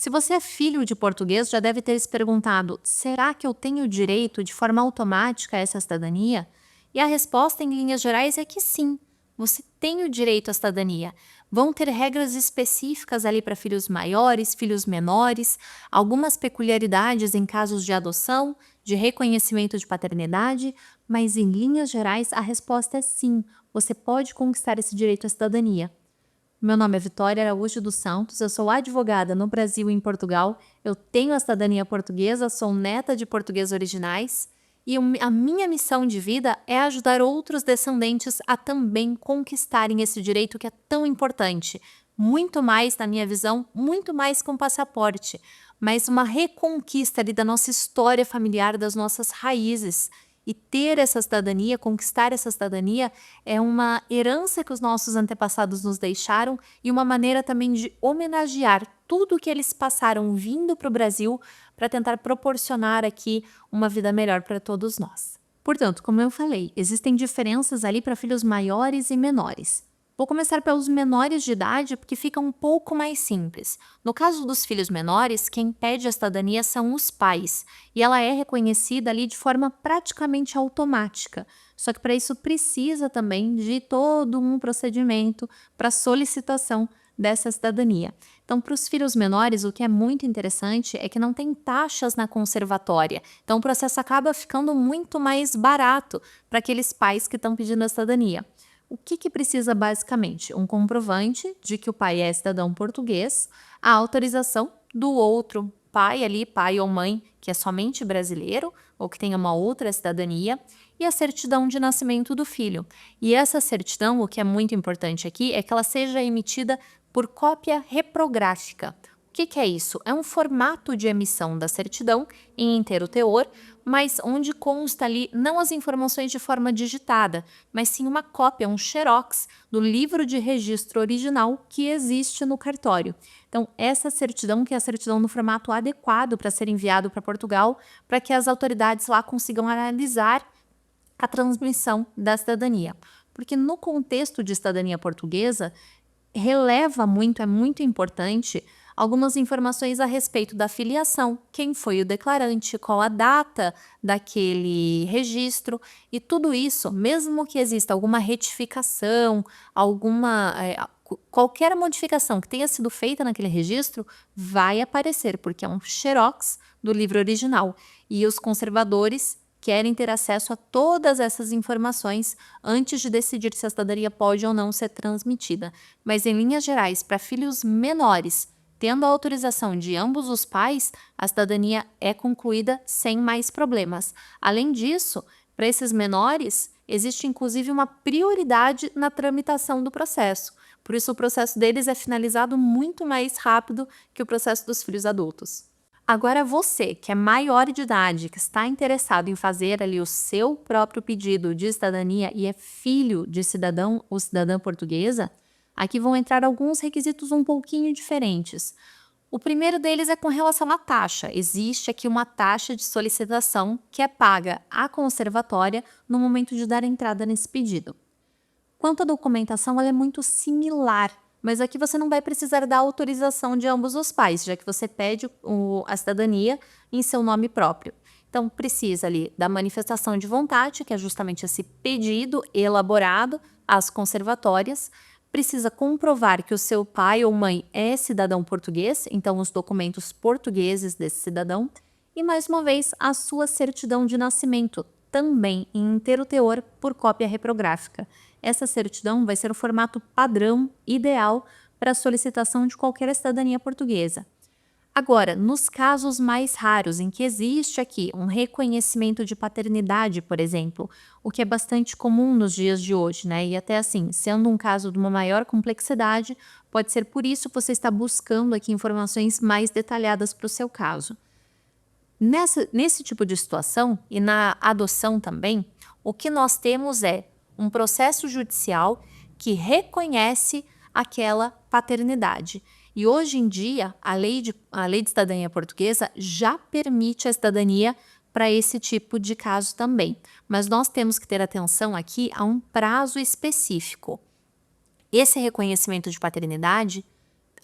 Se você é filho de português, já deve ter se perguntado: será que eu tenho direito de forma automática a essa cidadania? E a resposta, em linhas gerais, é que sim, você tem o direito à cidadania. Vão ter regras específicas ali para filhos maiores, filhos menores, algumas peculiaridades em casos de adoção, de reconhecimento de paternidade, mas em linhas gerais a resposta é sim, você pode conquistar esse direito à cidadania. Meu nome é Vitória Araújo dos Santos, eu sou advogada no Brasil e em Portugal, eu tenho a cidadania portuguesa, sou neta de portugueses originais e a minha missão de vida é ajudar outros descendentes a também conquistarem esse direito que é tão importante. Muito mais, na minha visão, muito mais que um passaporte, mas uma reconquista ali da nossa história familiar, das nossas raízes. E ter essa cidadania, conquistar essa cidadania, é uma herança que os nossos antepassados nos deixaram e uma maneira também de homenagear tudo que eles passaram vindo para o Brasil para tentar proporcionar aqui uma vida melhor para todos nós. Portanto, como eu falei, existem diferenças ali para filhos maiores e menores. Vou começar pelos menores de idade porque fica um pouco mais simples. No caso dos filhos menores, quem pede a cidadania são os pais, e ela é reconhecida ali de forma praticamente automática. Só que para isso precisa também de todo um procedimento para solicitação dessa cidadania. Então, para os filhos menores, o que é muito interessante é que não tem taxas na conservatória. Então, o processo acaba ficando muito mais barato para aqueles pais que estão pedindo a cidadania. O que precisa basicamente? Um comprovante de que o pai é cidadão português, a autorização do outro pai ali, pai ou mãe, que é somente brasileiro ou que tenha uma outra cidadania, e a certidão de nascimento do filho. E essa certidão, o que é muito importante aqui, é que ela seja emitida por cópia reprográfica. O que é isso? É um formato de emissão da certidão em inteiro teor, mas onde consta ali não as informações de forma digitada, mas sim uma cópia, um xerox do livro de registro original que existe no cartório. Então, essa certidão, que é a certidão no formato adequado para ser enviado para Portugal, para que as autoridades lá consigam analisar a transmissão da cidadania. Porque no contexto de cidadania portuguesa, releva muito, é muito importante algumas informações a respeito da filiação, quem foi o declarante, qual a data daquele registro e tudo isso, mesmo que exista alguma retificação, qualquer modificação que tenha sido feita naquele registro, vai aparecer, porque é um xerox do livro original e os conservadores querem ter acesso a todas essas informações antes de decidir se a cidadania pode ou não ser transmitida. Mas, em linhas gerais, para filhos menores, tendo a autorização de ambos os pais, a cidadania é concluída sem mais problemas. Além disso, para esses menores, existe inclusive uma prioridade na tramitação do processo. Por isso, o processo deles é finalizado muito mais rápido que o processo dos filhos adultos. Agora você, que é maior de idade, que está interessado em fazer ali o seu próprio pedido de cidadania e é filho de cidadão ou cidadã portuguesa, aqui vão entrar alguns requisitos um pouquinho diferentes. O primeiro deles é com relação à taxa. Existe aqui uma taxa de solicitação que é paga à conservatória no momento de dar entrada nesse pedido. Quanto à documentação, ela é muito similar, mas aqui você não vai precisar da autorização de ambos os pais, já que você pede a cidadania em seu nome próprio. Então, precisa ali da manifestação de vontade, que é justamente esse pedido elaborado às conservatórias. Precisa comprovar que o seu pai ou mãe é cidadão português, então os documentos portugueses desse cidadão. E, mais uma vez, a sua certidão de nascimento, também em inteiro teor por cópia reprográfica. Essa certidão vai ser o formato padrão ideal para a solicitação de qualquer cidadania portuguesa. Agora, nos casos mais raros em que existe aqui um reconhecimento de paternidade, por exemplo, o que é bastante comum nos dias de hoje, né? E até assim, sendo um caso de uma maior complexidade, pode ser por isso que você está buscando aqui informações mais detalhadas para o seu caso. Nesse tipo de situação, e na adoção também, o que nós temos é um processo judicial que reconhece aquela paternidade. E hoje em dia, a lei de cidadania portuguesa já permite a cidadania para esse tipo de caso também. Mas nós temos que ter atenção aqui a um prazo específico. Esse reconhecimento de paternidade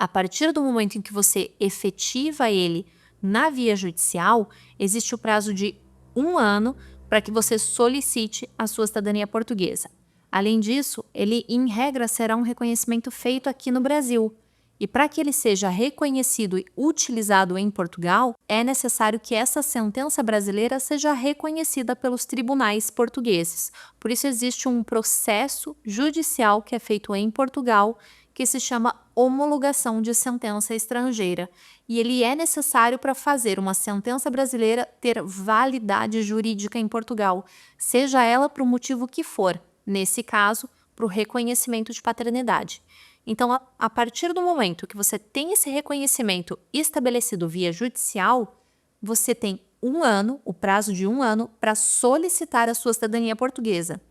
A partir do momento em que você efetiva ele na via judicial, existe o prazo de 1 ano para que você solicite a sua cidadania portuguesa. Além disso, ele, em regra, será um reconhecimento feito aqui no Brasil. E para que ele seja reconhecido e utilizado em Portugal, é necessário que essa sentença brasileira seja reconhecida pelos tribunais portugueses. Por isso existe um processo judicial que é feito em Portugal, que se chama homologação de sentença estrangeira. E ele é necessário para fazer uma sentença brasileira ter validade jurídica em Portugal, seja ela para o motivo que for, nesse caso, para o reconhecimento de paternidade. Então, a partir do momento que você tem esse reconhecimento estabelecido via judicial, você tem 1 ano, o prazo de 1 ano, para solicitar a sua cidadania portuguesa.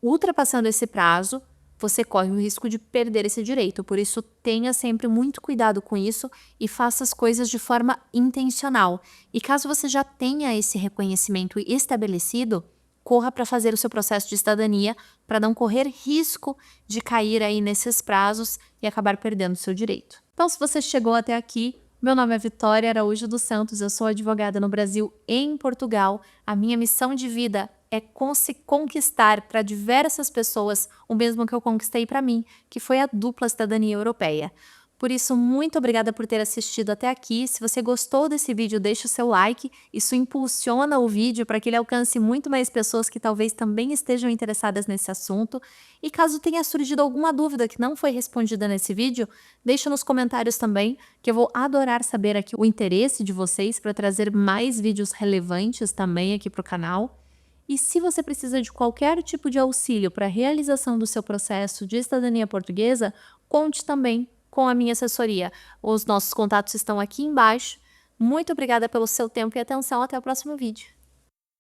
Ultrapassando esse prazo, você corre o risco de perder esse direito. Por isso, tenha sempre muito cuidado com isso e faça as coisas de forma intencional. E caso você já tenha esse reconhecimento estabelecido, corra para fazer o seu processo de cidadania para não correr risco de cair aí nesses prazos e acabar perdendo o seu direito. Então, se você chegou até aqui, meu nome é Vitória Araújo dos Santos, eu sou advogada no Brasil e em Portugal. A minha missão de vida é conquistar para diversas pessoas o mesmo que eu conquistei para mim, que foi a dupla cidadania europeia. Por isso, muito obrigada por ter assistido até aqui. Se você gostou desse vídeo, deixe o seu like. Isso impulsiona o vídeo para que ele alcance muito mais pessoas que talvez também estejam interessadas nesse assunto. E caso tenha surgido alguma dúvida que não foi respondida nesse vídeo, deixe nos comentários também, que eu vou adorar saber aqui o interesse de vocês para trazer mais vídeos relevantes também aqui para o canal. E se você precisa de qualquer tipo de auxílio para a realização do seu processo de cidadania portuguesa, conte também com a minha assessoria. Os nossos contatos estão aqui embaixo. Muito obrigada pelo seu tempo e atenção. Até o próximo vídeo.